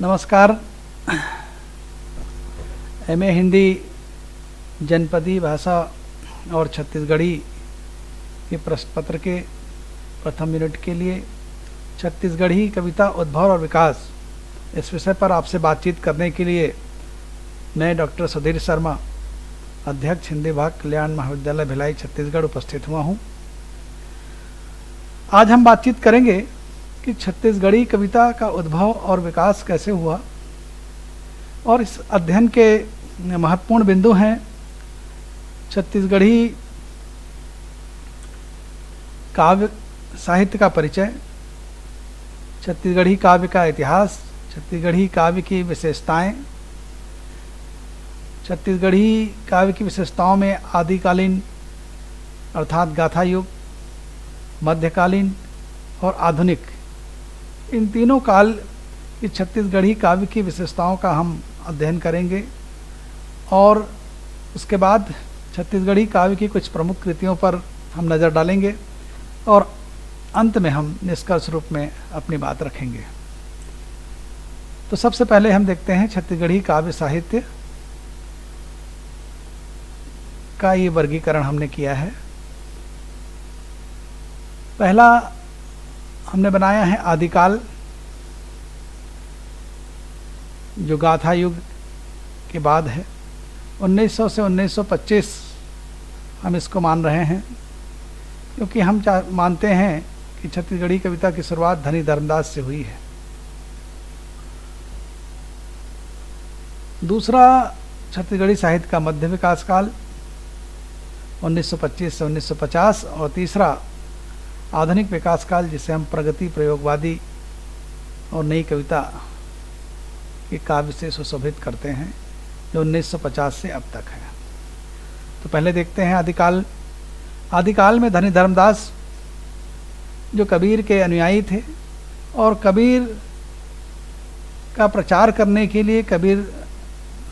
नमस्कार। एमए हिंदी जनपदी भाषा और छत्तीसगढ़ी के प्रश्न पत्र के प्रथम यूनिट के लिए छत्तीसगढ़ी कविता उद्भव और विकास इस विषय पर आपसे बातचीत करने के लिए मैं डॉक्टर सुधीर शर्मा, अध्यक्ष हिंदी विभाग कल्याण महाविद्यालय भिलाई छत्तीसगढ़ उपस्थित हुआ हूँ। आज हम बातचीत करेंगे कि छत्तीसगढ़ी कविता का उद्भव और विकास कैसे हुआ और इस अध्ययन के महत्वपूर्ण बिंदु हैं छत्तीसगढ़ी काव्य साहित्य का परिचय, छत्तीसगढ़ी काव्य का इतिहास, छत्तीसगढ़ी काव्य की विशेषताएं, छत्तीसगढ़ी काव्य की विशेषताओं में आदिकालीन अर्थात गाथा युग, मध्यकालीन और आधुनिक, इन तीनों काल की छत्तीसगढ़ी काव्य की विशेषताओं का हम अध्ययन करेंगे और उसके बाद छत्तीसगढ़ी काव्य की कुछ प्रमुख कृतियों पर हम नज़र डालेंगे और अंत में हम निष्कर्ष रूप में अपनी बात रखेंगे। तो सबसे पहले हम देखते हैं छत्तीसगढ़ी काव्य साहित्य का ये वर्गीकरण हमने किया है। पहला हमने बनाया है आदिकाल, जो गाथा युग के बाद है। 1900 से 1925 हम इसको मान रहे हैं क्योंकि हम मानते हैं कि छत्तीसगढ़ी कविता की शुरुआत धनी धर्मदास से हुई है। दूसरा छत्तीसगढ़ी साहित्य का मध्य विकास काल 1925 से 1950 और तीसरा आधुनिक विकास काल जिसे हम प्रगति, प्रयोगवादी और नई कविता के काव्य से सुशोभित करते हैं, जो 1950 से अब तक है। तो पहले देखते हैं आदिकाल। आदिकाल में धनी धर्मदास जो कबीर के अनुयायी थे और कबीर का प्रचार करने के लिए, कबीर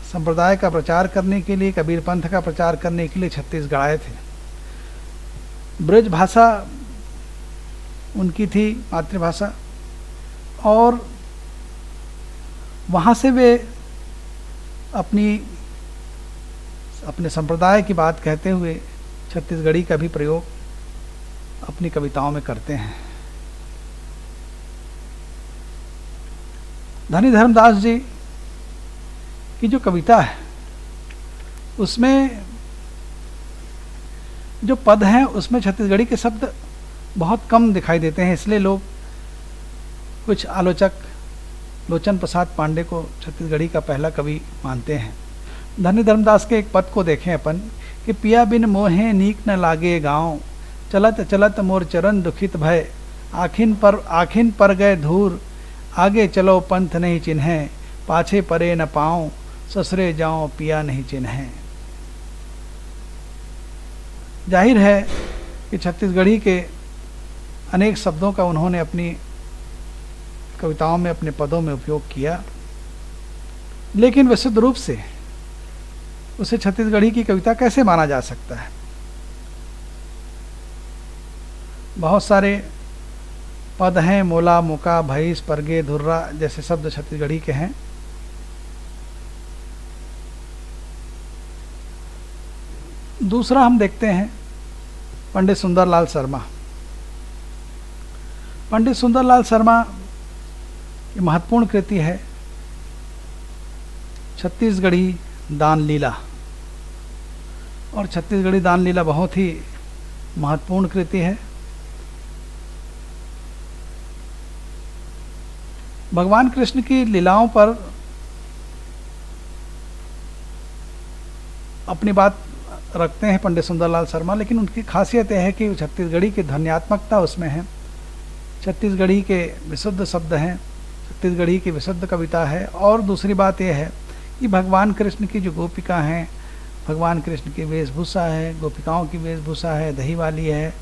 संप्रदाय का प्रचार करने के लिए, कबीर पंथ का प्रचार करने के लिए छत्तीसगढ़ आए थे। ब्रज भाषा उनकी थी मातृभाषा और वहाँ से वे अपने संप्रदाय की बात कहते हुए छत्तीसगढ़ी का भी प्रयोग अपनी कविताओं में करते हैं। धनी धर्मदास जी की जो कविता है उसमें जो पद हैं उसमें छत्तीसगढ़ी के शब्द बहुत कम दिखाई देते हैं, इसलिए लोग, कुछ आलोचक लोचन प्रसाद पांडे को छत्तीसगढ़ी का पहला कवि मानते हैं। धनी धर्मदास के एक पद को देखें अपन कि पिया बिन मोहे नीक न लागे गाँव, चलत चलत मोर चरण दुखित भय, आखिन पर गए धूर, आगे चलो पंथ नहीं चिन्हे, पाछे परे न पाऊँ, ससुरे जाऊँ पिया नहीं चिन्हे। जाहिर है कि छत्तीसगढ़ी के अनेक शब्दों का उन्होंने अपनी कविताओं में, अपने पदों में उपयोग किया, लेकिन विशुद्ध रूप से उसे छत्तीसगढ़ी की कविता कैसे माना जा सकता है। बहुत सारे पद हैं, मोला, मुका, भैंस, परगे, धुर्रा जैसे शब्द छत्तीसगढ़ी के हैं। दूसरा हम देखते हैं पंडित सुंदरलाल शर्मा। पंडित सुंदरलाल शर्मा की महत्वपूर्ण कृति है छत्तीसगढ़ी दान लीला, और छत्तीसगढ़ी दान लीला बहुत ही महत्वपूर्ण कृति है। भगवान कृष्ण की लीलाओं पर अपनी बात रखते हैं पंडित सुंदरलाल शर्मा, लेकिन उनकी खासियत यह है कि छत्तीसगढ़ी की ध्वन्यात्मकता उसमें है, छत्तीसगढ़ी के विशुद्ध शब्द हैं, छत्तीसगढ़ी की विशुद्ध कविता है। और दूसरी बात यह है कि भगवान कृष्ण की जो गोपिका हैं, भगवान कृष्ण की वेशभूषा है, गोपिकाओं की वेशभूषा है, दही वाली है,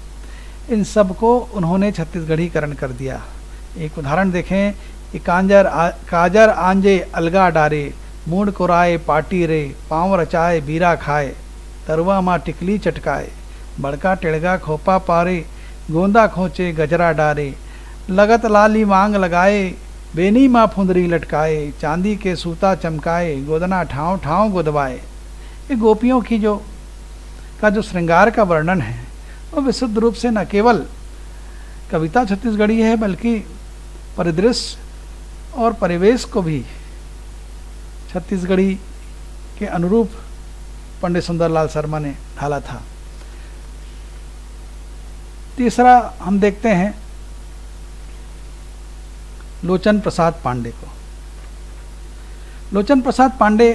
इन सब को उन्होंने छत्तीसगढ़ीकरण कर दिया। एक उदाहरण देखें कि काजर आंजे अलगा डारे, मूड कोराए पाटी रे, पाँव रचाए बीरा खाए, तरुआ माँ टिकली चटकाए, बड़का टेड़गा खोपा पारे, गोंदा खोचे गजरा डारे, लगत लाली मांग लगाए, बेनी माँ फुंदरी लटकाए, चांदी के सूता चमकाए, गोदना ठाव ठाव गोदवाए। ये गोपियों की जो श्रृंगार का वर्णन है वो विशुद्ध रूप से न केवल कविता छत्तीसगढ़ी है, बल्कि परिदृश्य और परिवेश को भी छत्तीसगढ़ी के अनुरूप पंडित सुंदरलाल शर्मा ने ढाला था। तीसरा हम देखते हैं लोचन प्रसाद पांडे को। लोचन प्रसाद पांडे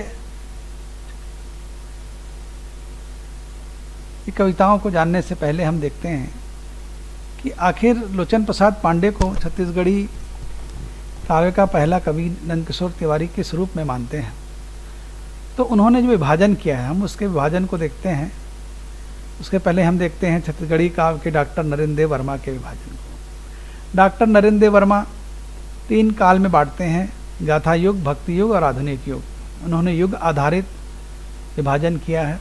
की कविताओं को जानने से पहले हम देखते हैं कि आखिर लोचन प्रसाद पांडे को छत्तीसगढ़ी काव्य का पहला कवि नंदकिशोर तिवारी किस रूप में मानते हैं। तो उन्होंने जो विभाजन किया है, हम उसके विभाजन को देखते हैं। उसके पहले हम देखते हैं छत्तीसगढ़ी काव्य के डॉक्टर नरेंद्र देव वर्मा के विभाजन को। डॉक्टर नरेंद्र देव वर्मा 3 काल में बांटते हैं, गाथा युग, भक्ति युग और आधुनिक युग। उन्होंने युग आधारित विभाजन किया है।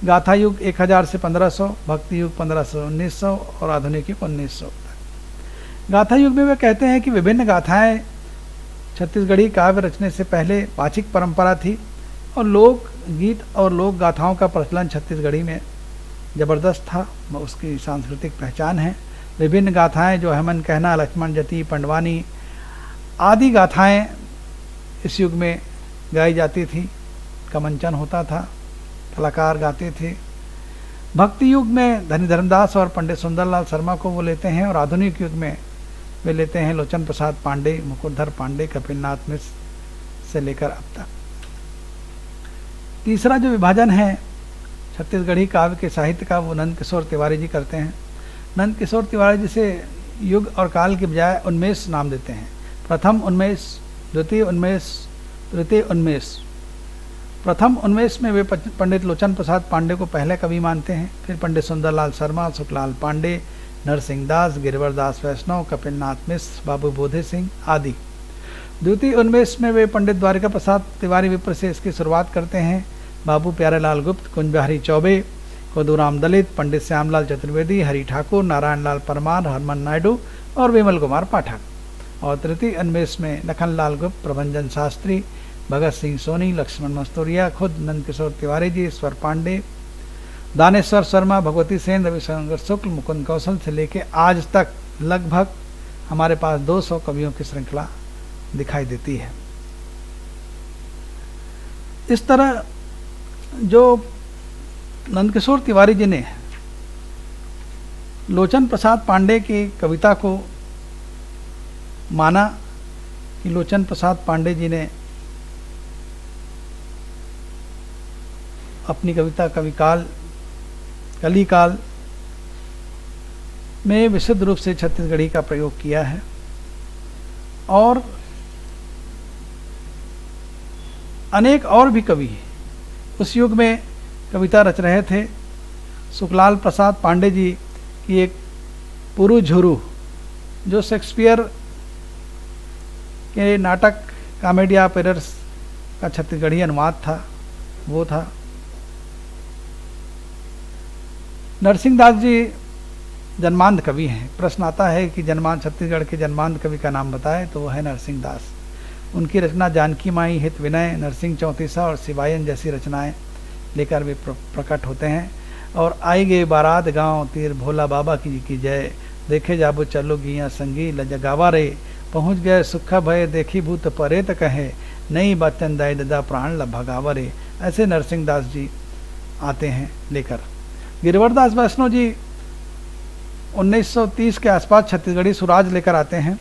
गाथा युग 1000 से 1500, भक्ति युग 1500 से 1900 और आधुनिक युग 1900 तक। गाथा युग में वे कहते हैं कि विभिन्न गाथाएं छत्तीसगढ़ी काव्य रचने से पहले पाचिक परंपरा थी और लोक गीत और लोक गाथाओं का प्रचलन छत्तीसगढ़ी में ज़बरदस्त था, उसकी सांस्कृतिक पहचान है। विभिन्न गाथाएं जो हेमन कहना, लक्ष्मण जति, पंडवानी आदि गाथाएं इस युग में गाई जाती थी। कमंचन होता था, कलाकार गाते थे। भक्ति युग में धनी धर्मदास और पंडित सुंदरलाल शर्मा को वो लेते हैं और आधुनिक युग में वे लेते हैं लोचन प्रसाद पांडे, मुकुटधर पांडे, कपिलनाथ मिश्र से लेकर अब तक। तीसरा जो विभाजन है छत्तीसगढ़ी काव्य के साहित्य का, वो नंदकिशोर तिवारी जी करते हैं। नंदकिशोर तिवारी जी से युग और काल के बजाय उन्मेष नाम देते हैं। प्रथम उन्मेष, द्वितीय उन्मेष, तृतीय उन्मेष। प्रथम उन्मेष में वे पंडित लोचन प्रसाद पांडे को पहले कवि मानते हैं, फिर पंडित सुंदरलाल शर्मा, सुखलाल पांडे, नरसिंह दास, गिरिवर दास वैष्णव, कपिलनाथ मिश्र, बाबू बोधे सिंह आदि। द्वितीय उन्मेष में वे पंडित द्वारिका प्रसाद तिवारी विप्र से इसकी शुरुआत करते हैं। बाबू प्यारेलाल गुप्त, कुंज बिहारी चौबे, कोदूराम दलित, पंडित श्यामलाल चतुर्वेदी, हरि ठाकुर, नारायण लाल परमार, हरमन नायडू और विमल कुमार पाठक। और तृतीय उन्मेष में लखनलाल गुप्त, प्रभंजन शास्त्री, भगत सिंह सोनी, लक्ष्मण मस्तूरिया, खुद नंदकिशोर तिवारी जी, ईश्वर पांडे, दानेश्वर शर्मा, भगवती सेन, रविशंकर शुक्ल, मुकुंद कौशल से लेके आज तक लगभग हमारे पास 200 कवियों की श्रृंखला दिखाई देती है। इस तरह जो नंदकिशोर तिवारी जी ने लोचन प्रसाद पांडे की कविता को माना कि लोचन प्रसाद पांडे जी ने अपनी कविता कविकाल, कलिकाल में विशुद्ध रूप से छत्तीसगढ़ी का प्रयोग किया है। और अनेक और भी कवि उस युग में कविता रच रहे थे। सुखलाल प्रसाद पांडे जी की एक पुरु झुरु, जो शेक्सपियर के नाटक कॉमेडिया पेरर्स का छत्तीसगढ़ी अनुवाद था, वो था। नरसिंह दास जी जन्मांध कवि हैं। प्रश्न आता है कि छत्तीसगढ़ के जन्मांध कवि का नाम बताए, तो वो है नरसिंह दास। उनकी रचना जानकी माई, हित विनय, नरसिंह चौतीसा और शिवायन जैसी रचनाएं लेकर वे प्रकट होते हैं। और आई गए बारात गांव, तीर भोला बाबा की जय, देखे जाबो चलो गिया संगी लजगावा रे, पहुँच गए सुखा भय देखी भूत परेत कहे, नई बच्चन दाई ददा प्राण ल भगावा रे। ऐसे नरसिंह दास जी आते हैं लेकर। गिरिवर दास वैष्णव जी 1930 के आसपास छत्तीसगढ़ी सुराज लेकर आते हैं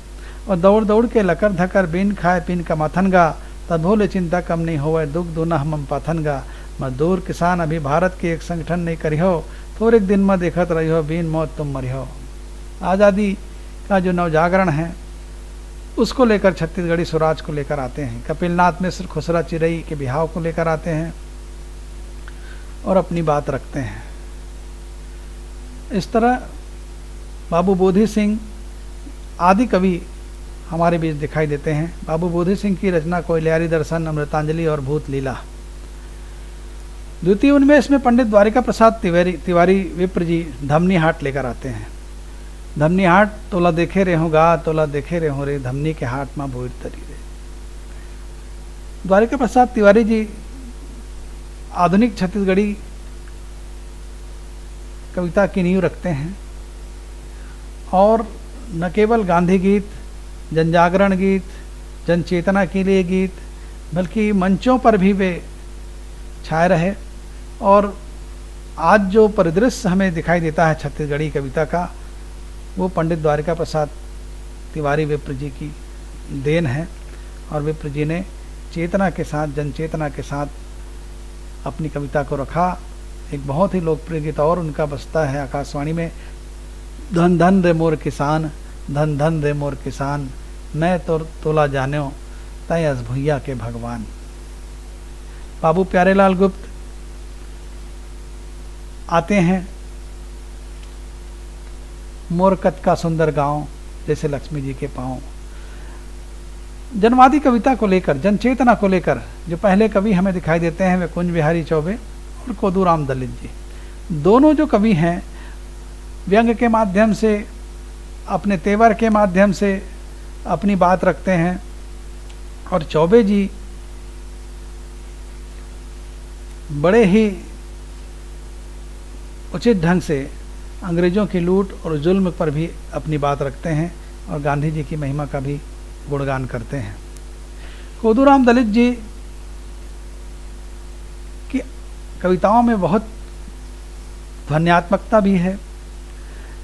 और दौड़ दौड़ के लकर धकर बिन खाए पिन का माथन गा, तदभोले चिंता कम नहीं होवे दुख दूना हम पाथन गा, मजदूर किसान अभी भारत के एक संगठन नहीं करिहो, थोड़े दिन में देखत रहियो बिन मौत तुम मरिहो। आज़ादी का जो नवजागरण है उसको लेकर छत्तीसगढ़ी स्वराज को लेकर आते हैं। कपिलनाथ मिश्र खुसरा चिरई के बिहाव को लेकर आते हैं और अपनी बात रखते हैं। इस तरह बाबू बोधे सिंह आदि कवि हमारे बीच दिखाई देते हैं। बाबू बोधे सिंह की रचना कोयलियारी दर्शन, अमृतांजलि और भूत लीला। द्वितीय उन्मेष में पंडित द्वारिका प्रसाद तिवारी विप्र जी धमनी हाट लेकर आते हैं। धमनी हाट तोला देखे रे हो गा, तोला देखे रे हो रे, धमनी के हाट में बोर तरी रे। द्वारिका प्रसाद तिवारी जी आधुनिक छत्तीसगढ़ी कविता की नींव रखते हैं और न केवल गांधी गीत, जनजागरण गीत, जन चेतना के लिए गीत, बल्कि मंचों पर भी वे छाए रहे। और आज जो परिदृश्य हमें दिखाई देता है छत्तीसगढ़ी कविता का, वो पंडित द्वारिका प्रसाद तिवारी विप्र जी की देन है। और विप्र जी ने चेतना के साथ, जन चेतना के साथ अपनी कविता को रखा। एक बहुत ही लोकप्रिय गीत और उनका बजता है आकाशवाणी में, धन धन रे मोर किसान, धन धन रे मोर किसान, मैं तो तोला जान्यो तय अस भुइया के भगवान। बाबू प्यारेलाल गुप्त आते हैं, मोर कत का सुंदर गांव जैसे लक्ष्मी जी के पांव। जनवादी कविता को लेकर, जनचेतना को लेकर जो पहले कवि हमें दिखाई देते हैं वे कुंज बिहारी चौबे और कोदूराम दलित जी। दोनों जो कवि हैं व्यंग के माध्यम से, अपने तेवर के माध्यम से अपनी बात रखते हैं। और चौबे जी बड़े ही उचित ढंग से अंग्रेजों की लूट और जुल्म पर भी अपनी बात रखते हैं और गांधी जी की महिमा का भी गुणगान करते हैं। कोदूराम दलित जी की कविताओं में बहुत ध्वन्यात्मकता भी है।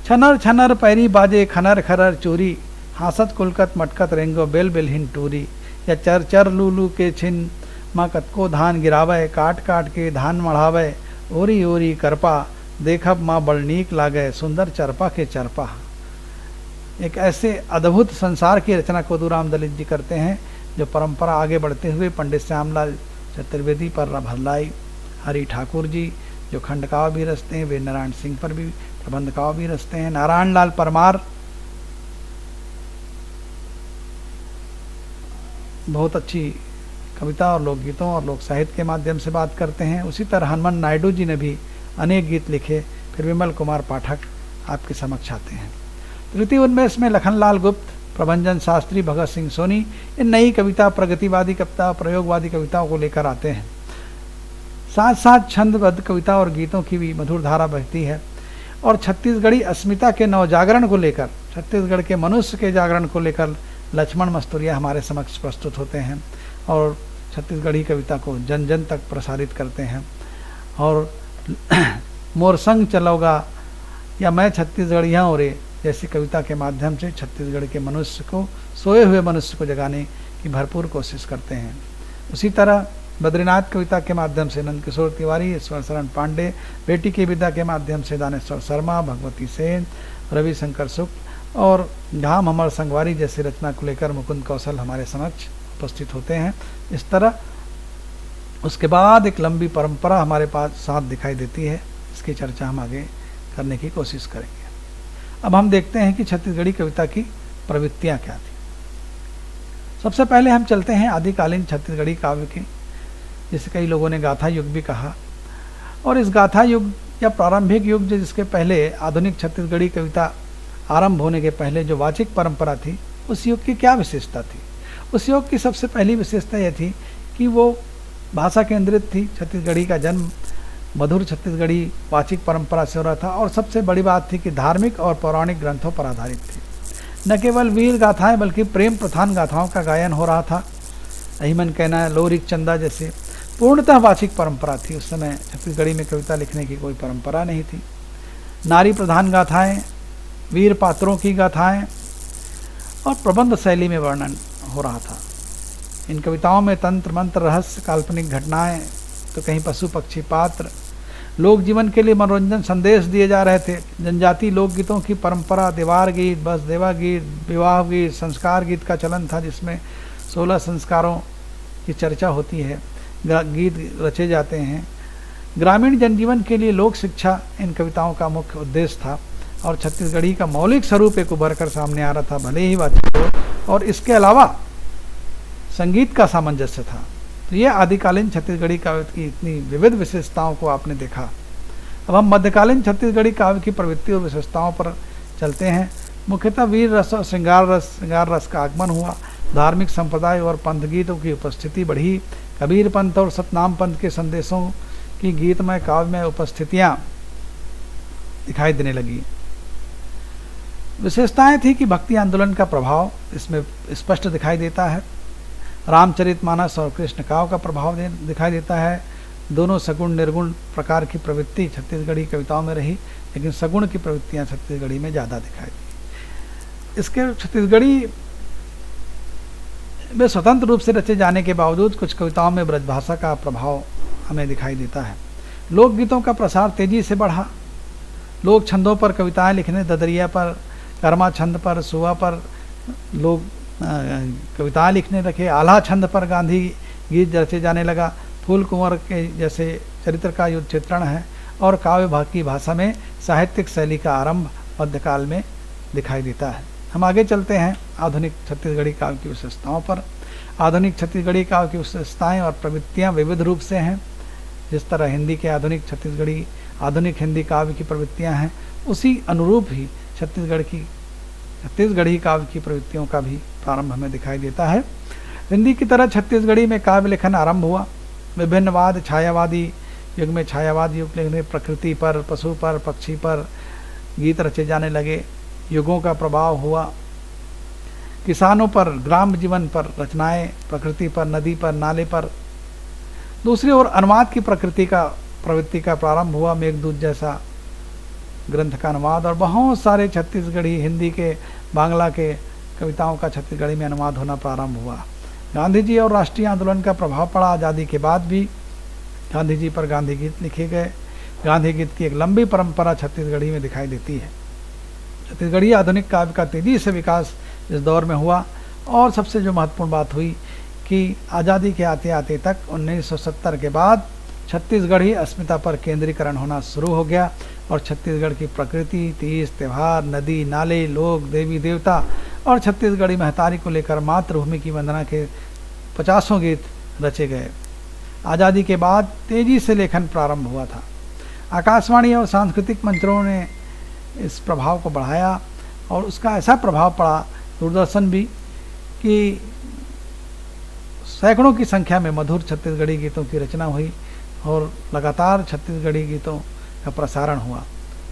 छनर छनर पैरी बाजे खनर खरर चोरी, हासत कुलकत मटकत रेंगो बेल बेलहिन टूरी। या चर चर लूलू के छिन माँ कतको धान गिरावे, काट काट के धान मढ़ावे, ओरी ओरी करपा, देखब माँ बड़ नीक लागे, सुंदर चरपा के चरपा। एक ऐसे अद्भुत संसार की रचना कोदूराम दलित जी करते हैं जो परंपरा आगे बढ़ते हुए पंडित श्यामलाल चतुर्वेदी पर भरलाई, हरि ठाकुर जी जो खंडकाव भी रचते हैं, वे नारायण सिंह पर भी प्रबंधकाव भी रचते हैं, नारायण लाल परमार बहुत अच्छी कविता और लोकगीतों और लोक साहित्य के माध्यम से बात करते हैं। उसी तरह हनुमान नायडू जी ने भी अनेक गीत लिखे। फिर विमल कुमार पाठक आपके समक्ष आते हैं। तृतीय उन्मेष में लखनलाल गुप्त, प्रभंजन शास्त्री, भगत सिंह सोनी इन नई कविता, प्रगतिवादी कविता, प्रयोगवादी कविताओं को लेकर आते हैं। साथ साथ छंदबद्ध कविता और गीतों की भी मधुर धारा बहती है। और छत्तीसगढ़ी अस्मिता के नवजागरण को लेकर, छत्तीसगढ़ के मनुष्य के जागरण को लेकर लक्ष्मण मस्तूरिया हमारे समक्ष प्रस्तुत होते हैं और छत्तीसगढ़ी कविता को जन जन तक प्रसारित करते हैं। और मोर संग चलोगा या मैं छत्तीसगढ़िया हो रे जैसी कविता के माध्यम से छत्तीसगढ़ के मनुष्य को, सोए हुए मनुष्य को जगाने की भरपूर कोशिश करते हैं। उसी तरह बद्रीनाथ कविता के माध्यम से नंद किशोर तिवारी, ईश्वर शरण पांडे, बेटी की विदा के माध्यम से दानेश्वर शर्मा, भगवती सेन, रविशंकर शुक्ल और धाम हमर संगवारी जैसी रचना को लेकर मुकुंद कौशल हमारे समक्ष उपस्थित होते हैं। इस तरह उसके बाद एक लंबी परंपरा हमारे पास साथ दिखाई देती है। इसकी चर्चा हम आगे करने की कोशिश करेंगे। अब हम देखते हैं कि छत्तीसगढ़ी कविता की प्रवृत्तियाँ क्या थी। सबसे पहले हम चलते हैं आदिकालीन छत्तीसगढ़ी काव्य की, जिसे कई लोगों ने गाथा युग भी कहा। और इस गाथा युग या प्रारंभिक युग जिसके पहले आधुनिक छत्तीसगढ़ी कविता आरंभ होने के पहले जो वाचिक परंपरा थी, उस युग की क्या विशेषता थी? उस युग की सबसे पहली विशेषता यह थी कि वो भाषा केंद्रित थी। छत्तीसगढ़ी का जन्म मधुर छत्तीसगढ़ी वाचिक परंपरा से हो रहा था। और सबसे बड़ी बात थी कि धार्मिक और पौराणिक ग्रंथों पर आधारित थी। न केवल वीर गाथाएं बल्कि प्रेम प्रधान गाथाओं का गायन हो रहा था। अहिमन कहना, लोरिक चंदा जैसे पूर्णतः वाचिक परंपरा थी। उस समय छत्तीसगढ़ी में कविता लिखने की कोई परंपरा नहीं थी। नारी प्रधान गाथाएं, वीर पात्रों की गाथाएं और प्रबंध शैली में वर्णन हो रहा था। इन कविताओं में तंत्र मंत्र, रहस्य, काल्पनिक घटनाएं, तो कहीं पशु पक्षी पात्र, लोक जीवन के लिए मनोरंजन संदेश दिए जा रहे थे। जनजाति लोकगीतों की परंपरा, दीवार गीत, बस देवा गीत, विवाह गीत, संस्कार गीत का चलन था, जिसमें 16 संस्कारों की चर्चा होती है, गीत रचे जाते हैं। ग्रामीण जनजीवन के लिए लोक शिक्षा इन कविताओं का मुख्य उद्देश्य था। और छत्तीसगढ़ी का मौलिक स्वरूप एक उभर कर सामने आ रहा था, भले ही वाचिक हो, और इसके अलावा संगीत का सामंजस्य था। तो ये आदिकालीन छत्तीसगढ़ी काव्य की इतनी विविध विशेषताओं को आपने देखा। अब हम मध्यकालीन छत्तीसगढ़ी काव्य की प्रवृत्ति और विशेषताओं पर चलते हैं। मुख्यतः वीर रस और श्रृंगार रस का आगमन हुआ। धार्मिक संप्रदाय और पंथ गीतों की उपस्थिति बढ़ी। कबीर पंथ और सतनाम पंथ के संदेशों की गीतमय काव्यमय उपस्थितियां दिखाई देने लगी। विशेषताएं थी कि भक्ति आंदोलन का प्रभाव इसमें स्पष्ट दिखाई देता है। रामचरितमानस और कृष्ण काव्य का प्रभाव दिखाई देता है। दोनों सगुण निर्गुण प्रकार की प्रवृत्ति छत्तीसगढ़ी कविताओं में रही, लेकिन सगुण की प्रवृत्तियां छत्तीसगढ़ी में ज़्यादा दिखाई दी। इसके छत्तीसगढ़ी में स्वतंत्र रूप से रचे जाने के बावजूद कुछ कविताओं में ब्रजभाषा का प्रभाव हमें दिखाई देता है। लोकगीतों का प्रसार तेजी से बढ़ा। लोग छंदों पर कविताएं लिखने, ददरिया पर, कर्मा छंद पर, सुआ पर लोग कविताएं लिखने लगे। आल्हा छंद पर गांधी गीत रचे जाने लगा। फूल कुंवर के जैसे चरित्र का युद्ध चित्रण है और काव्य की भाषा में साहित्यिक शैली का आरंभ मध्यकाल में दिखाई देता है। हम आगे चलते हैं आधुनिक छत्तीसगढ़ी काव्य की विशेषताओं पर। आधुनिक छत्तीसगढ़ी काव्य की विशेषताएं और प्रवृत्तियां विविध रूप से हैं। जिस तरह हिंदी के आधुनिक हिंदी काव्य की प्रवृत्तियां हैं, उसी अनुरूप ही छत्तीसगढ़ी काव्य की प्रवृत्तियों का भी प्रारंभ हमें दिखाई देता है। हिंदी की तरह छत्तीसगढ़ी में काव्य लेखन आरंभ हुआ। विभिन्नवाद, छायावादी युग में छायावाद युग लेखन, प्रकृति पर, पशु पर, पक्षी पर गीत रचे जाने लगे। युगों का प्रभाव हुआ। किसानों पर, ग्राम जीवन पर रचनाएं, प्रकृति पर, नदी पर, नाले पर। दूसरी ओर अनुवाद की प्रवृत्ति का प्रारंभ हुआ। मेघदूत जैसा ग्रंथ का अनुवाद और बहुत सारे छत्तीसगढ़ी, हिंदी के, बांग्ला के कविताओं का छत्तीसगढ़ी में अनुवाद होना प्रारंभ हुआ। गांधी जी और राष्ट्रीय आंदोलन का प्रभाव पड़ा। आज़ादी के बाद भी गांधी जी पर गांधी गीत लिखे गए। गांधी गीत की एक लंबी परंपरा छत्तीसगढ़ी में दिखाई देती है। छत्तीसगढ़ी आधुनिक काव्य का तेजी से विकास इस दौर में हुआ। और सबसे जो महत्वपूर्ण बात हुई कि आज़ादी के आते आते तक 1970 के बाद छत्तीसगढ़ी अस्मिता पर केंद्रीकरण होना शुरू हो गया और छत्तीसगढ़ की प्रकृति, तीज त्योहार, नदी नाले, लोग, देवी देवता और छत्तीसगढ़ी महतारी को लेकर मातृभूमि की वंदना के 50 गीत रचे गए। आज़ादी के बाद तेजी से लेखन प्रारंभ हुआ था। आकाशवाणी और सांस्कृतिक मंचों ने इस प्रभाव को बढ़ाया और उसका ऐसा प्रभाव पड़ा, दूरदर्शन भी, कि सैकड़ों की संख्या में मधुर छत्तीसगढ़ी गीतों की रचना हुई और लगातार छत्तीसगढ़ी गीतों का प्रसारण हुआ,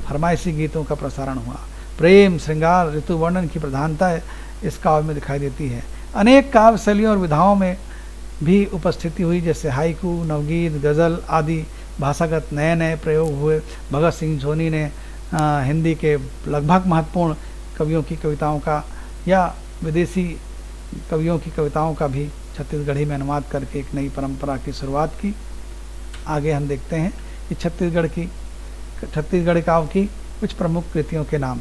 फरमाइशी गीतों का प्रसारण हुआ। प्रेम, श्रृंगार, ऋतु वर्णन की प्रधानता इस काव्य में दिखाई देती है। अनेक काव्य शैलियों और विधाओं में भी उपस्थिति हुई, जैसे हाइकू, नवगीत, गज़ल आदि भाषागत नए नए प्रयोग हुए। भगत सिंह सोनी ने हिंदी के लगभग महत्वपूर्ण कवियों की कविताओं का या विदेशी कवियों की कविताओं का भी छत्तीसगढ़ी में अनुवाद करके एक नई परंपरा की शुरुआत की। आगे हम देखते हैं कि छत्तीसगढ़ी काव्य की कुछ प्रमुख कृतियों के नाम।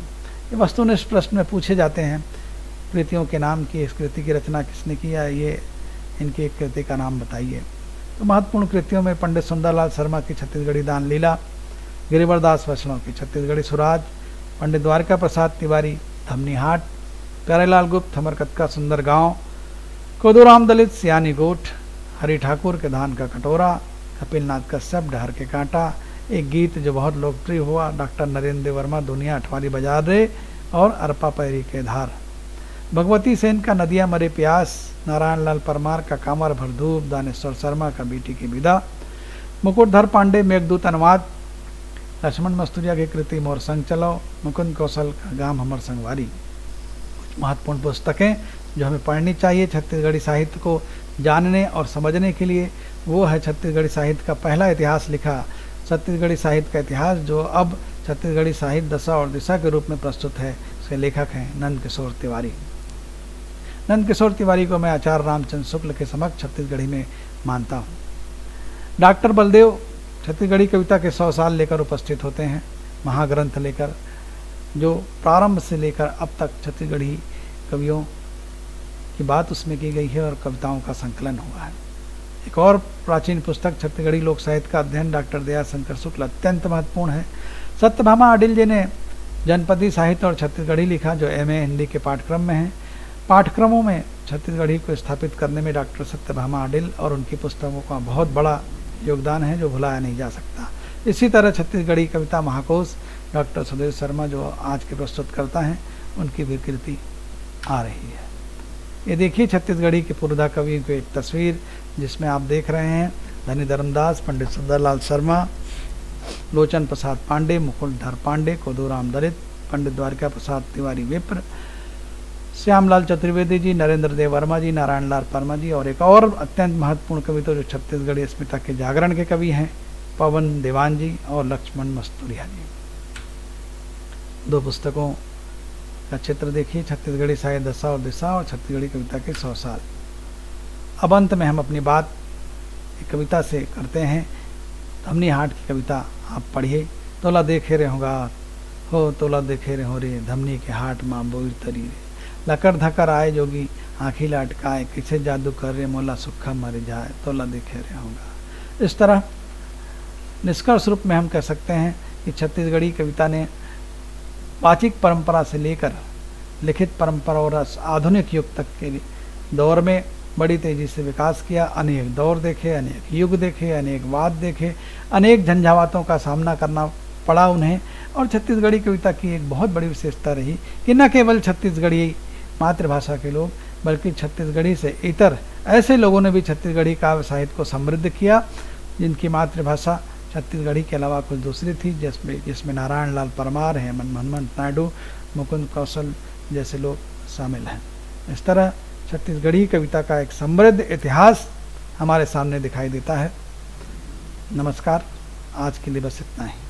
ये वस्तुनिष्ठ प्रश्न में पूछे जाते हैं, कृतियों के नाम की, इस कृति की रचना किसने किया, ये इनकी एक कृति का नाम बताइए। तो महत्वपूर्ण कृतियों में पंडित सुंदरलाल शर्मा की छत्तीसगढ़ी दान लीला, गिरिवरदास वैष्णव की छत्तीसगढ़ी सुराज, पंडित द्वारका प्रसाद तिवारी धमनी हाट, प्यारेलाल गुप्त हमरकत का सुंदर गांव, कोदूराम दलित सियानी गोठ, हरि ठाकुर के धान का कटोरा, कपिलनाथ कश्यप डहर के कांटा, एक गीत जो बहुत लोकप्रिय हुआ, डॉक्टर नरेंद्र वर्मा दुनिया अठवारी बाजार रे, और अरपा पैरी के धार, भगवती सेन का नदिया मरे प्यास, नारायण लाल परमार का कामर भर धूप, दानेश्वर शर्मा का बेटी की विदा, मुकुटधर पांडे मेघदूत अनुवाद, लक्ष्मण मस्तूरिया की कृति मोर संग चलो, मुकुंद कौशल का गाम हमर संगवारी। महत्वपूर्ण पुस्तकें जो हमें पढ़नी चाहिए छत्तीसगढ़ी साहित्य को जानने और समझने के लिए, वो है छत्तीसगढ़ी साहित्य का पहला इतिहास लिखा छत्तीसगढ़ी साहित्य का इतिहास, जो अब छत्तीसगढ़ी साहित्य दशा और दिशा के रूप में प्रस्तुत है। इसके लेखक हैं नंद किशोर तिवारी। नंद किशोर तिवारी को मैं आचार्य रामचंद्र शुक्ल के समक्ष छत्तीसगढ़ी में मानता हूँ। डॉक्टर बलदेव छत्तीसगढ़ी कविता के 100 साल लेकर उपस्थित होते हैं, महाग्रंथ लेकर, जो प्रारंभ से लेकर अब तक छत्तीसगढ़ी कवियों की बात उसमें की गई है और कविताओं का संकलन हुआ है। एक और प्राचीन पुस्तक छत्तीसगढ़ी लोक साहित्य का अध्ययन डॉक्टर दयाशंकर शुक्ल अत्यंत महत्वपूर्ण है। सत्यभामा अडिल जी ने जनपदी साहित्य और छत्तीसगढ़ी लिखा, जो MA हिंदी के पाठ्यक्रम में है। पाठ्यक्रमों में छत्तीसगढ़ी को स्थापित करने में डॉक्टर सत्यभामा अडिल और उनकी पुस्तकों का बहुत बड़ा योगदान है, जो भुलाया नहीं जा सकता। इसी तरह छत्तीसगढ़ी कविता महाकोश डॉक्टर सुदेश शर्मा जो आज के प्रस्तुत करता हैं, उनकी विकृति आ रही है। ये देखिए छत्तीसगढ़ी के पुरधा कवियों की एक तस्वीर, जिसमें आप देख रहे हैं धनी धर्मदास, पंडित सुंदरलाल शर्मा, लोचन प्रसाद पांडे, मुकुलधर पांडे, कोदूराम दलित, पंडित द्वारिका प्रसाद तिवारी विप्र, श्यामलाल चतुर्वेदी जी, नरेंद्र देव वर्मा जी, नारायण लाल वर्मा जी, और एक और अत्यंत महत्वपूर्ण कवि तो जो छत्तीसगढ़ी अस्मिता के जागरण के कवि हैं, पवन दीवान जी और लक्ष्मण मस्तूरिया जी। दो पुस्तकों का चित्र देखिए, छत्तीसगढ़ी साहित्य दशा और दिशा और छत्तीसगढ़ी कविता के 100 साल। अब अंत में हम अपनी बात एक कविता से करते हैं। धमनी हाट की कविता आप पढ़िए। तोला देखे रे होगा हो, तोला देखे रे हो रे, धमनी के हाट माँ बोर तरी रे, लकर धकर आए जोगी आँखी लटकाए, किसे जादू कर रे मोला सुखा मर जाए, तोला देखे रे होगा। इस तरह निष्कर्ष रूप में हम कह सकते हैं कि छत्तीसगढ़ी कविता ने वाचिक परंपरा से लेकर लिखित परंपरा और आधुनिक युग तक के दौर में बड़ी तेजी से विकास किया। अनेक दौर देखे, अनेक युग देखे, अनेक वाद देखे, अनेक झंझावातों का सामना करना पड़ा उन्हें। और छत्तीसगढ़ी कविता की एक बहुत बड़ी विशेषता रही कि न केवल छत्तीसगढ़ी मातृभाषा के लोग, बल्कि छत्तीसगढ़ी से इतर ऐसे लोगों ने भी छत्तीसगढ़ी काव्य साहित्य को समृद्ध किया, जिनकी मातृभाषा छत्तीसगढ़ी के अलावा कुछ दूसरी थी, जिसमें नारायण लाल परमार, हेमंत हनुमंत नायडू, मुकुंद कौशल जैसे लोग शामिल हैं। इस तरह छत्तीसगढ़ी कविता का एक समृद्ध इतिहास हमारे सामने दिखाई देता है। नमस्कार, आज के लिए बस इतना ही।